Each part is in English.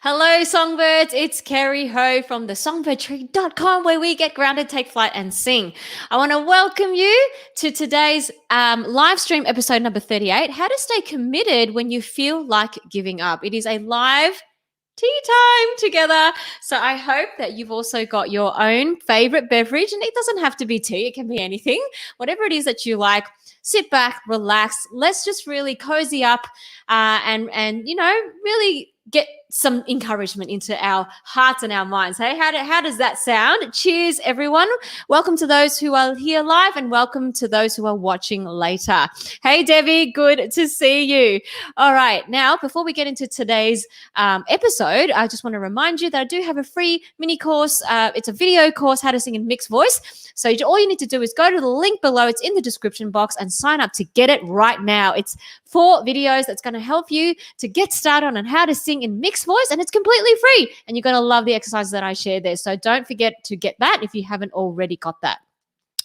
Hello, Songbirds. It's Kerri Ho from the songbird.com where we get grounded, take flight, and sing. I want to welcome you to today's live stream episode number 38, How to Stay Committed When You Feel Like Giving Up. It is a live tea time together. So I hope that you've also got your own favorite beverage, and it doesn't have to be tea. It can be anything, whatever it is that you like. Sit back, relax. Let's just really cozy up and really get some encouragement into our hearts and our minds. Hey, how does that sound? Cheers, everyone. Welcome to those who are here live and welcome to those who are watching later. Hey, Debbie, good to see you. All right. Now, before we get into today's episode, I just want to remind you that I do have a free mini course. It's a video course, How to Sing in Mixed Voice. So all you need to do is go to the link below. It's in the description box and sign up to get it right now. It's 4 videos that's going to help you to get started on how to sing in mixed voice, and it's completely free. And you're going to love the exercises that I share there. So don't forget to get that if you haven't already got that.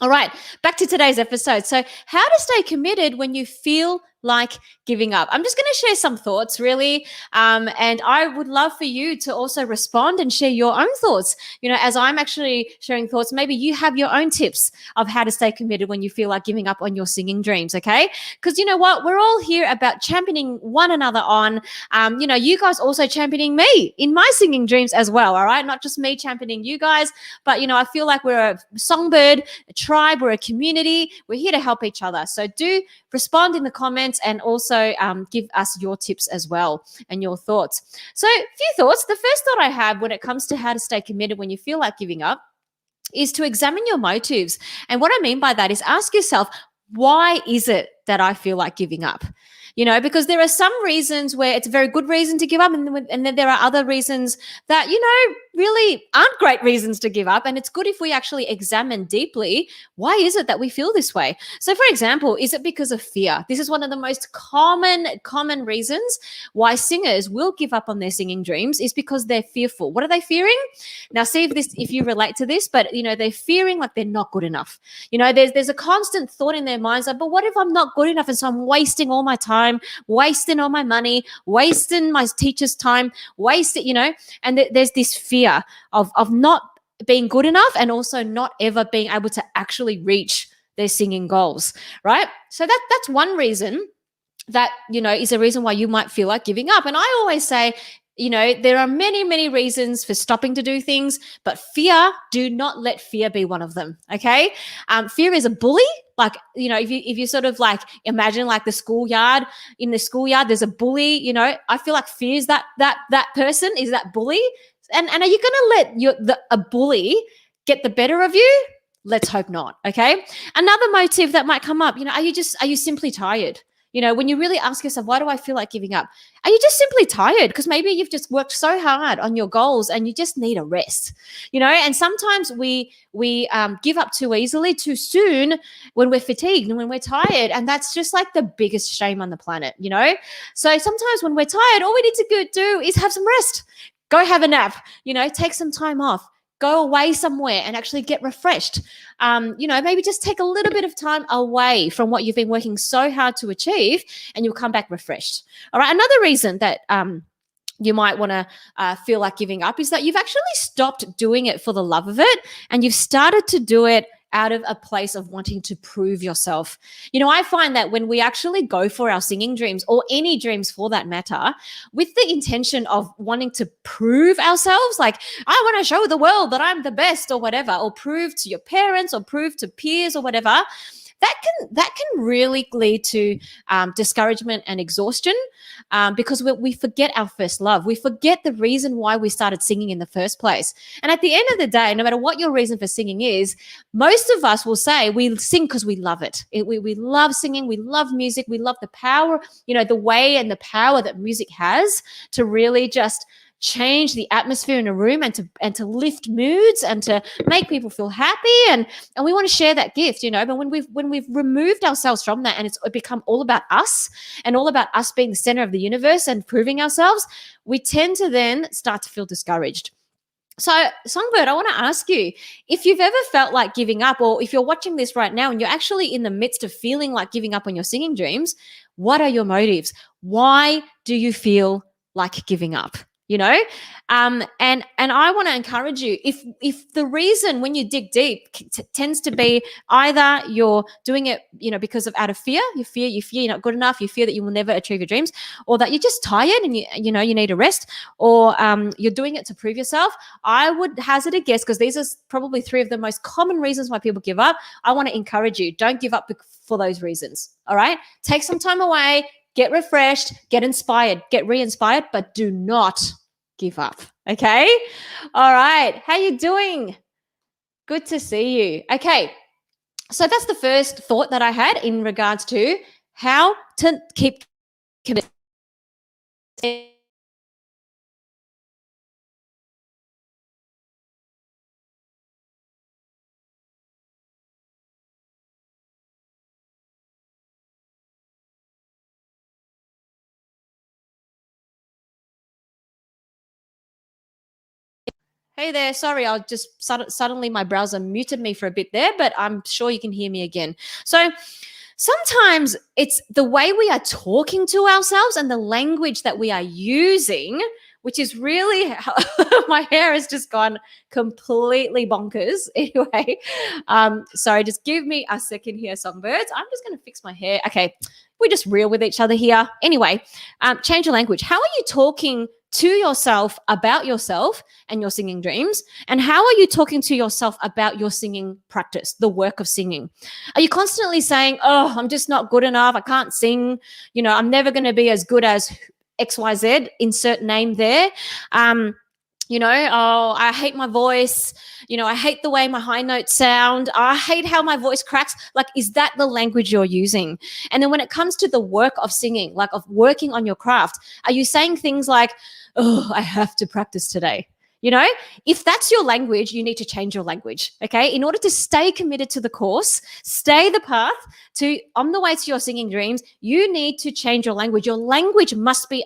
All right, back to today's episode. So how to stay committed when you feel like giving up. I'm just going to share some thoughts, really, and I would love for you to also respond and share your own thoughts. As I'm actually sharing thoughts, maybe you have your own tips of how to stay committed when you feel like giving up on your singing dreams, okay? Because you know what? We're all here about championing one another on. You guys also championing me in my singing dreams as well, all right? Not just me championing you guys, but, I feel like we're a songbird, a tribe, we're a community. We're here to help each other. So do respond in the comments and also give us your tips as well and your thoughts. So a few thoughts. The first thought I have when it comes to how to stay committed when you feel like giving up is to examine your motives. And what I mean by that is ask yourself, why is it that I feel like giving up? Because there are some reasons where it's a very good reason to give up, and then there are other reasons that, really aren't great reasons to give up. And it's good if we actually examine deeply, why is it that we feel this way? So, for example, is it because of fear? This is one of the most common reasons why singers will give up on their singing dreams, is because they're fearful. What are they fearing? Now, see if you relate to this, but, they're fearing like they're not good enough. There's a constant thought in their minds like, but what if I'm not good enough? And so I'm wasting all my time, wasting all my money, wasting my teacher's time, and there's this fear of not being good enough and also not ever being able to actually reach their singing goals, right? So that's one reason that, is a reason why you might feel like giving up. And I always say, there are many reasons for stopping to do things, but fear, do not let fear be one of them, okay? Fear is a bully. Like, if you sort of like imagine like the schoolyard, in the schoolyard, there's a bully, I feel like fear is that person is that bully. And are you going to let a bully get the better of you? Let's hope not, okay? Another motive that might come up, are you simply tired? When you really ask yourself, why do I feel like giving up? Are you just simply tired? Because maybe you've just worked so hard on your goals and you just need a rest, and sometimes we give up too easily, too soon when we're fatigued and when we're tired. And that's just like the biggest shame on the planet, So sometimes when we're tired, all we need to do is have some rest. Go have a nap, take some time off, go away somewhere and actually get refreshed. Maybe just take a little bit of time away from what you've been working so hard to achieve, and you'll come back refreshed. All right. Another reason that you might want to feel like giving up is that you've actually stopped doing it for the love of it, and you've started to do it out of a place of wanting to prove yourself. I find that when we actually go for our singing dreams, or any dreams for that matter, with the intention of wanting to prove ourselves, like I want to show the world that I'm the best or whatever, or prove to your parents or prove to peers or whatever, that can really lead to discouragement and exhaustion, because we forget our first love. We forget the reason why we started singing in the first place. And at the end of the day, no matter what your reason for singing is, most of us will say we sing because we love it. We love singing. We love music. We love the power, the way and the power that music has to really just change the atmosphere in a room and to lift moods and to make people feel happy, and we want to share that gift, but when we've removed ourselves from that and it's become all about us and all about us being the center of the universe and proving ourselves, we tend to then start to feel discouraged. So, Songbird, I want to ask you, if you've ever felt like giving up, or if you're watching this right now and you're actually in the midst of feeling like giving up on your singing dreams, what are your motives? Why do you feel like giving up? And I want to encourage you, if the reason when you dig deep tends to be either you're doing it because of out of fear, you fear you're not good enough, you fear that you will never achieve your dreams, or that you're just tired and you need a rest, or you're doing it to prove yourself, I would hazard a guess, because these are probably three of the most common reasons why people give up. I want to encourage you, don't give up for those reasons. All right, take some time away, get refreshed, get inspired, get re-inspired, but do not give up. Okay. All right. How you doing? Good to see you. Okay. So that's the first thought that I had in regards to how to keep committed. Hey there, sorry, I'll just suddenly my browser muted me for a bit there, but I'm sure you can hear me again. So sometimes it's the way we are talking to ourselves and the language that we are using, which is really my hair has just gone completely bonkers. Anyway, sorry, just give me a second here, songbirds. I'm just going to fix my hair. Okay, we're just real with each other here. Anyway, change your language. How are you talking to yourself about yourself and your singing dreams? And how are you talking to yourself about your singing practice, the work of singing? Are you constantly saying, oh, I'm just not good enough, I can't sing, I'm never going to be as good as XYZ, insert name there. Oh, I hate my voice. I hate the way my high notes sound. I hate how my voice cracks. Like, is that the language you're using? And then when it comes to the work of singing, like of working on your craft, are you saying things like, oh, I have to practice today? If that's your language, you need to change your language, okay? In order to stay committed to the course, stay the path on the way to your singing dreams, you need to change your language. Your language must be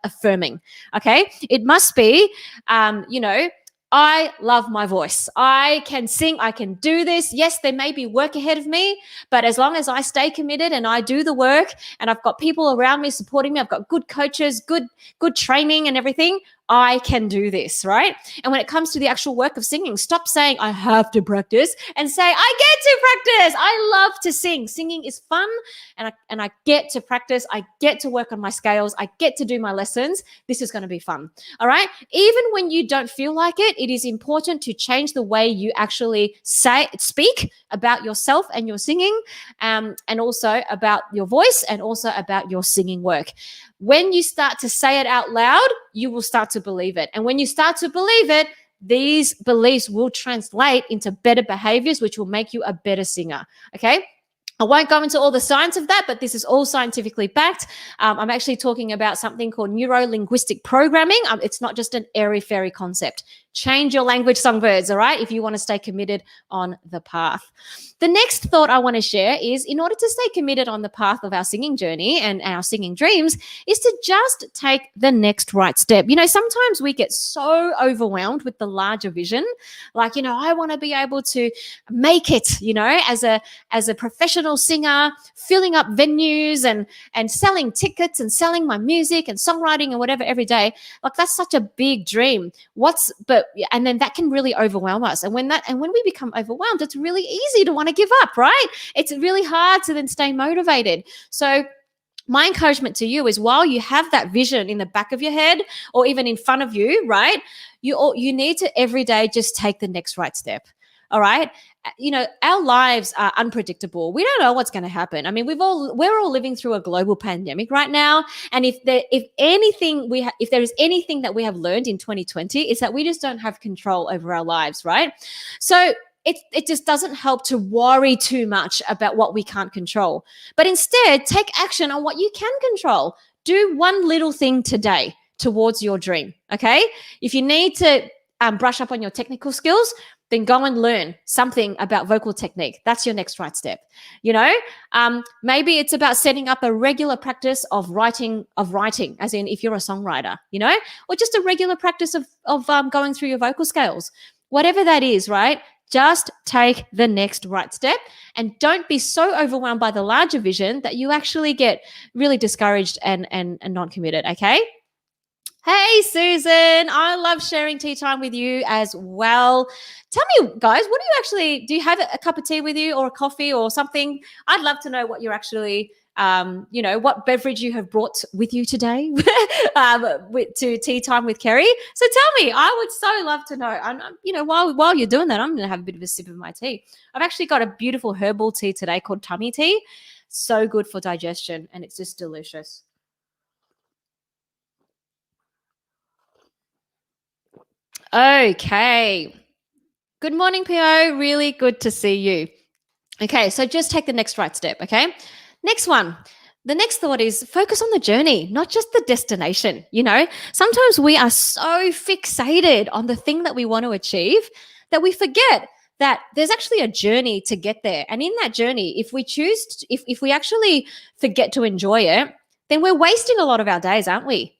affirming, okay? It must be, I love my voice. I can sing. I can do this. Yes, there may be work ahead of me, but as long as I stay committed and I do the work and I've got people around me supporting me, I've got good coaches, good training and everything, I can do this, right? And when it comes to the actual work of singing, stop saying, I have to practice, and say, I get to practice. I love to sing. Singing is fun, and I get to practice. I get to work on my scales. I get to do my lessons. This is going to be fun, all right? Even when you don't feel like it, it is important to change the way you actually speak about yourself and your singing, and also about your voice and also about your singing work. When you start to say it out loud, you will start to believe it. And when you start to believe it, these beliefs will translate into better behaviors, which will make you a better singer. Okay? I won't go into all the science of that, but this is all scientifically backed. I'm actually talking about something called neuro-linguistic programming. It's not just an airy-fairy concept. Change your language, songbirds, all right, if you want to stay committed on the path. The next thought I want to share is, in order to stay committed on the path of our singing journey and our singing dreams, is to just take the next right step. Sometimes we get so overwhelmed with the larger vision. Like, I want to be able to make it, as a professional singer, filling up venues and selling tickets and selling my music and songwriting and whatever every day. Like, that's such a big dream. And then that can really overwhelm us. And when we become overwhelmed, it's really easy to want to give up, right? It's really hard to then stay motivated. So my encouragement to you is, while you have that vision in the back of your head or even in front of you, right, you need to every day just take the next right step. All right. Our lives are unpredictable. We don't know what's going to happen. I mean, we're all living through a global pandemic right now. And if there is anything that we have learned in 2020, it's that we just don't have control over our lives, right? So it just doesn't help to worry too much about what we can't control, but instead take action on what you can control. Do one little thing today towards your dream. Okay. If you need to brush up on your technical skills, then go and learn something about vocal technique. That's your next right step. Maybe it's about setting up a regular practice of writing, as in if you're a songwriter, or just a regular practice of going through your vocal scales. Whatever that is, right? Just take the next right step, and don't be so overwhelmed by the larger vision that you actually get really discouraged and non-committed, okay? Hey, Susan. I love sharing tea time with you as well. Tell me, guys, what do you have a cup of tea with you or a coffee or something? I'd love to know what you're actually, what beverage you have brought with you today to tea time with Kerri. So tell me, I would so love to know. And, while you're doing that, I'm going to have a bit of a sip of my tea. I've actually got a beautiful herbal tea today called tummy tea. So good for digestion and it's just delicious. Okay. Good morning, PO. Really good to see you. Okay, so just take the next right step. Okay. Next one. The next thought is focus on the journey, not just the destination. Sometimes we are so fixated on the thing that we want to achieve that we forget that there's actually a journey to get there. And in that journey, if we choose, if we actually forget to enjoy it, then we're wasting a lot of our days, aren't we?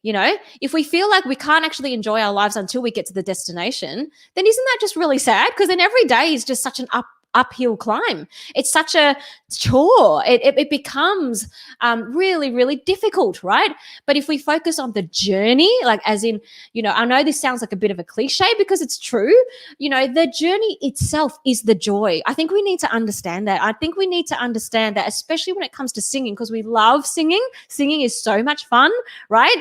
If we feel like we can't actually enjoy our lives until we get to the destination, then isn't that just really sad? Because then every day is just such an uphill climb. It's such a chore. It becomes really, really difficult, right? But if we focus on the journey, like as in, I know this sounds like a bit of a cliche because it's true. The journey itself is the joy. I think we need to understand that. I think we need to understand that, especially when it comes to singing, because we love singing. Singing is so much fun, right?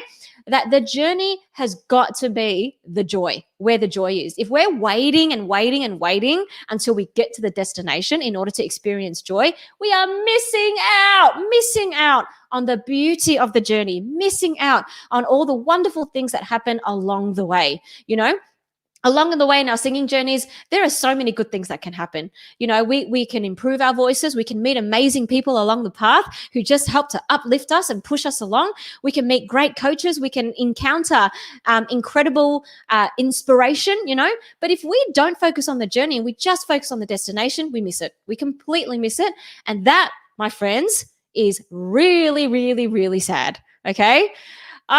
That the journey has got to be the joy, where the joy is. If we're waiting and waiting and waiting until we get to the destination in order to experience joy, we are missing out on the beauty of the journey, missing out on all the wonderful things that happen along the way. Along the way in our singing journeys, there are so many good things that can happen. We can improve our voices. We can meet amazing people along the path who just help to uplift us and push us along. We can meet great coaches. We can encounter incredible inspiration, But if we don't focus on the journey and we just focus on the destination, we miss it. We completely miss it. And that, my friends, is really, really, really sad. Okay?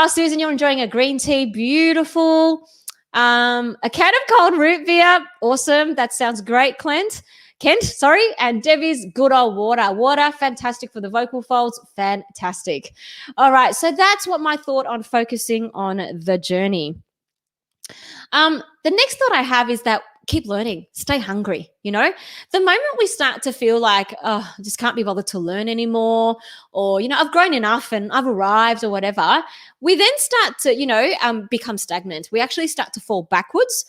Susan, you're enjoying a green tea. Beautiful. A can of cold root beer. Awesome. That sounds great, Kent, sorry. And Debbie's good old water. Water, fantastic for the vocal folds. Fantastic. All right. So that's what my thought on focusing on the journey. The next thought I have is that keep learning, stay hungry. The moment we start to feel like, I just can't be bothered to learn anymore, or, I've grown enough and I've arrived or whatever, we then start to, become stagnant. We actually start to fall backwards.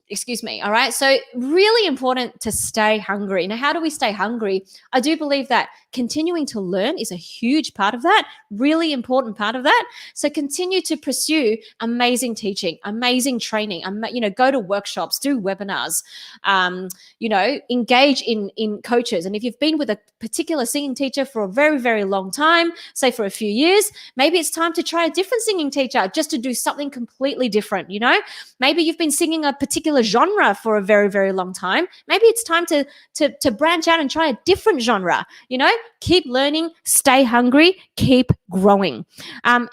Excuse me. All right. So really important to stay hungry. Now, how do we stay hungry? I do believe that continuing to learn is a huge part of that, really important part of that. So continue to pursue amazing teaching, amazing training, go to workshops, do webinars, engage in coaches. And if you've been with a particular singing teacher for a very, very long time, say for a few years, maybe it's time to try a different singing teacher just to do something completely different. Maybe you've been singing a particular genre for a very, very long time. Maybe it's time to branch out and try a different genre. Keep learning, stay hungry, keep growing, and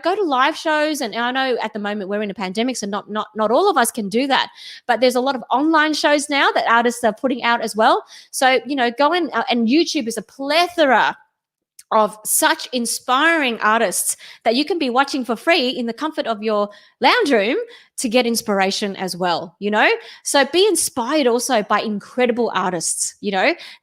go to live shows. And I know at the moment we're in a pandemic, so not all of us can do that. But there's a lot of online shows now that artists are putting out as well. So go in, and YouTube is a plethora of such inspiring artists that you can be watching for free in the comfort of your lounge room to get inspiration as well, So be inspired also by incredible artists,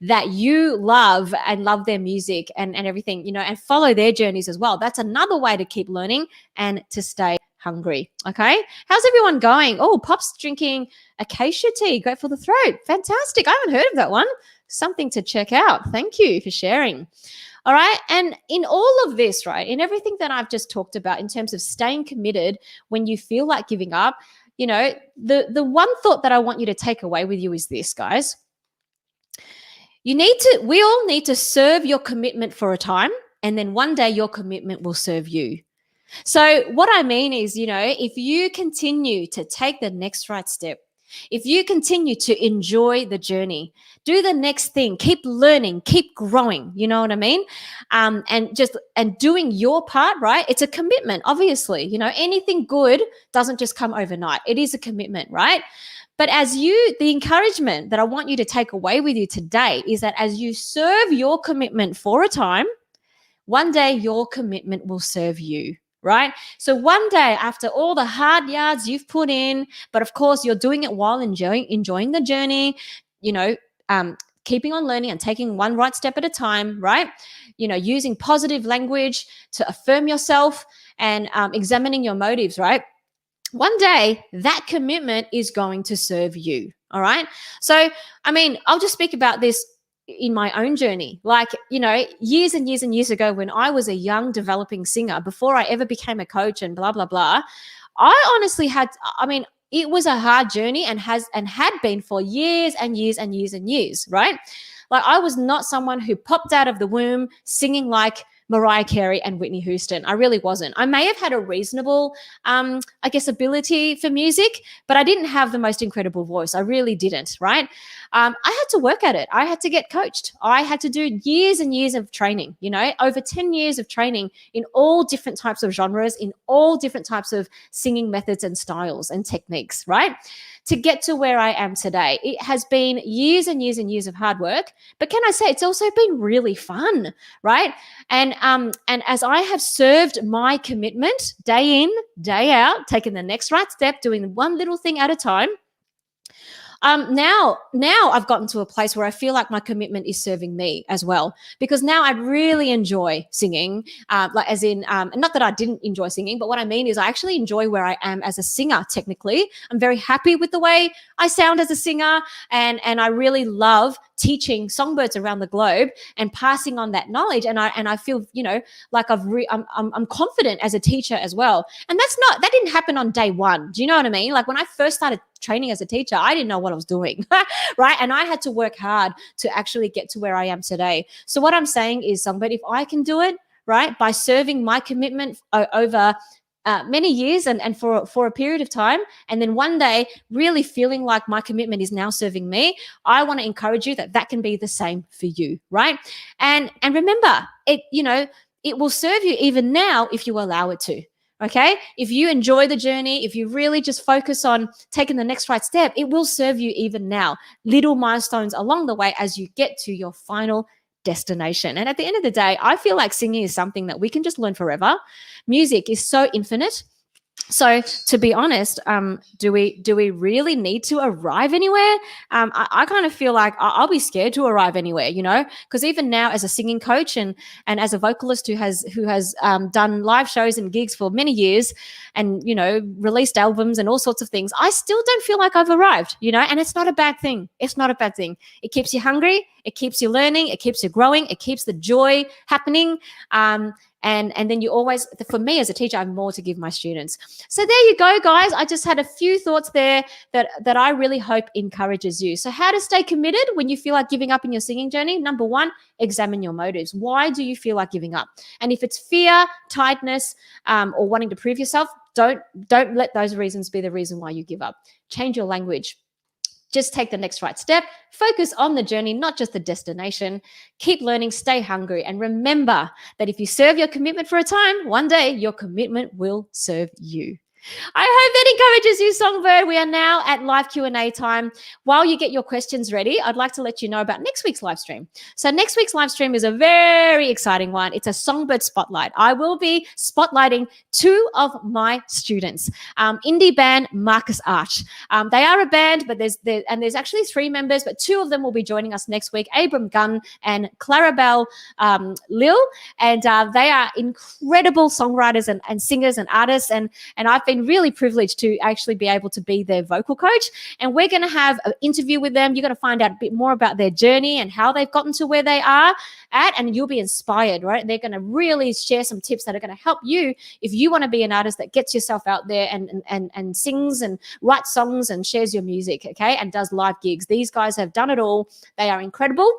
that you love and love their music and everything, and follow their journeys as well. That's another way to keep learning and to stay hungry. Okay. How's everyone going? Oh, Pop's drinking acacia tea. Great for the throat. Fantastic. I haven't heard of that one. Something to check out. Thank you for sharing. All right. And in all of this, right, in everything that I've just talked about in terms of staying committed when you feel like giving up, the one thought that I want you to take away with you is this, guys. We all need to serve your commitment for a time, and then one day your commitment will serve you. So what I mean is, if you continue to take the next right step, if you continue to enjoy the journey, do the next thing, keep learning, keep growing, you know what I mean? And doing your part, right? It's a commitment, obviously. Anything good doesn't just come overnight. It is a commitment, right? But the encouragement that I want you to take away with you today is that as you serve your commitment for a time, one day your commitment will serve you. right? So one day after all the hard yards you've put in, but of course you're doing it while enjoying the journey, you know, keeping on learning and taking one right step at a time, right? You know, using positive language to affirm yourself and examining your motives, right? One day that commitment is going to serve you. All right. So, I mean, I'll just speak about this in my own journey. Like, you know, years and years and years ago, when I was a young developing singer, before I ever became a coach and blah, blah, blah, I honestly had, I mean, it was a hard journey and had been for years and years and years and years, right? Like, I was not someone who popped out of the womb singing like Mariah Carey and Whitney Houston. I really wasn't. I may have had a reasonable, I guess, ability for music, but I didn't have the most incredible voice. I really didn't, right? I had to work at it. I had to get coached. I had to do years and years of training, you know, over 10 years of training in all different types of genres, in all different types of singing methods and styles and techniques, right? To get to where I am today. It has been years and years and years of hard work, but can I say it's also been really fun, right? And as I have served my commitment day in, day out, taking the next right step, doing one little thing at a time, now I've gotten to a place where I feel like my commitment is serving me as well, because now I really enjoy singing, like as in, not that I didn't enjoy singing, but what I mean is I actually enjoy where I am as a singer. Technically, I'm very happy with the way I sound as a singer, and I really love teaching songbirds around the globe and passing on that knowledge. And I feel, you know, like I'm confident as a teacher as well. And that didn't happen on day one. Do you know what I mean? Like, when I first started training as a teacher, I didn't know what I was doing, right? And I had to work hard to actually get to where I am today. So what I'm saying is, Songbird, if I can do it, right, by serving my commitment over many years and for a period of time, and then one day really feeling like my commitment is now serving me, I want to encourage you that can be the same for you, right? And remember, it will serve you even now if you allow it to. Okay, if you enjoy the journey, if you really just focus on taking the next right step, it will serve you even now. Little milestones along the way as you get to your final destination. And at the end of the day, I feel like singing is something that we can just learn forever. Music is so infinite. So to be honest, do we really need to arrive anywhere? I kind of feel like I'll be scared to arrive anywhere, you know, because even now as a singing coach and as a vocalist who has done live shows and gigs for many years and, you know, released albums and all sorts of things, I still don't feel like I've arrived, you know, and it's not a bad thing. It's not a bad thing. It keeps you hungry. It keeps you learning. It keeps you growing. It keeps the joy happening. And then you always, for me as a teacher, I have more to give my students. So there you go, guys. I just had a few thoughts there that I really hope encourages you. So how to stay committed when you feel like giving up in your singing journey? Number one, examine your motives. Why do you feel like giving up? And if it's fear, tiredness, or wanting to prove yourself, don't let those reasons be the reason why you give up. Change your language. Just take the next right step. Focus on the journey, not just the destination. Keep learning, stay hungry, and remember that if you serve your commitment for a time, one day your commitment will serve you. I hope that encourages you, Songbird. We are now at live Q&A time. While you get your questions ready, I'd like to let you know about next week's live stream. So next week's live stream is a very exciting one. It's a Songbird spotlight. I will be spotlighting two of my students, indie band Marcus Arch. They are a band, but there's actually three members, but two of them will be joining us next week, Abram Gunn and Clarabelle Lil. And they are incredible songwriters and singers and artists. And I've been really privileged to actually be able to be their vocal coach, and we're going to have an interview with them. You're going to find out a bit more about their journey and how they've gotten to where they are at, and you'll be inspired, right? They're going to really share some tips that are going to help you if you want to be an artist that gets yourself out there and sings and writes songs and shares your music, okay, and does live gigs. These guys have done it all. They are incredible.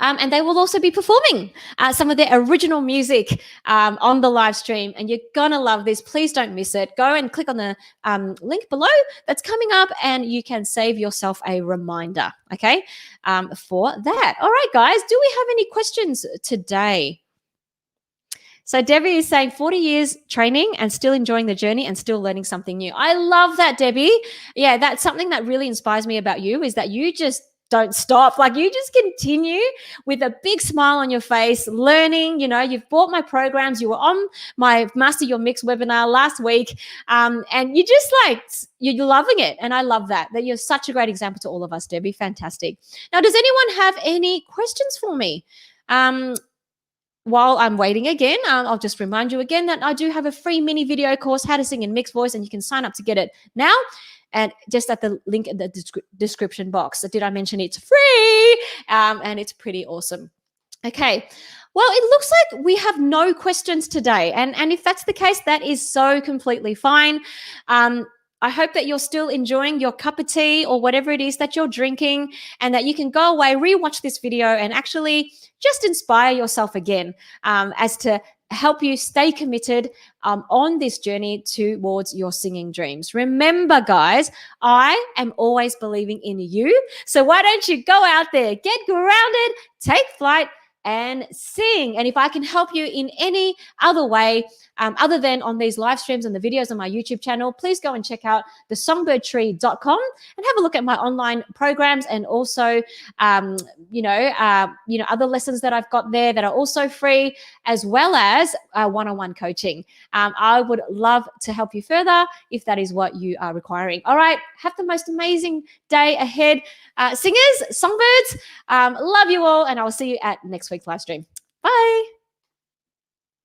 And they will also be performing some of their original music on the live stream. And you're going to love this. Please don't miss it. Go and click on the link below that's coming up, and you can save yourself a reminder, okay, for that. All right, guys, do we have any questions today? So Debbie is saying 40 years training and still enjoying the journey and still learning something new. I love that, Debbie. Yeah, that's something that really inspires me about you, is that you just don't stop. Like, you just continue with a big smile on your face, learning. You've bought my programs. You were on my Master Your Mix webinar last week. And you just like, you're loving it. And I love that you're such a great example to all of us, Debbie. Fantastic. Now, does anyone have any questions for me? While I'm waiting again, I'll just remind you again that I do have a free mini video course, How to Sing in Mixed Voice, and you can sign up to get it now. And just at the link in the description box. Did I mention it's free? And it's pretty awesome. Okay. Well, it looks like we have no questions today. And if that's the case, that is so completely fine. I hope that you're still enjoying your cup of tea or whatever it is that you're drinking, and that you can go away, rewatch this video, and actually just inspire yourself again as to help you stay committed on this journey towards your singing dreams. Remember, guys, I am always believing in you. So why don't you go out there, get grounded, take flight, and sing. And if I can help you in any other way, other than on these live streams and the videos on my YouTube channel, please go and check out the songbird.com and have a look at my online programs, and also, other lessons that I've got there that are also free, as well as one-on-one coaching. I would love to help you further if that is what you are requiring. All right. Have the most amazing day ahead. Singers, songbirds, love you all, and I'll see you at next week's live stream.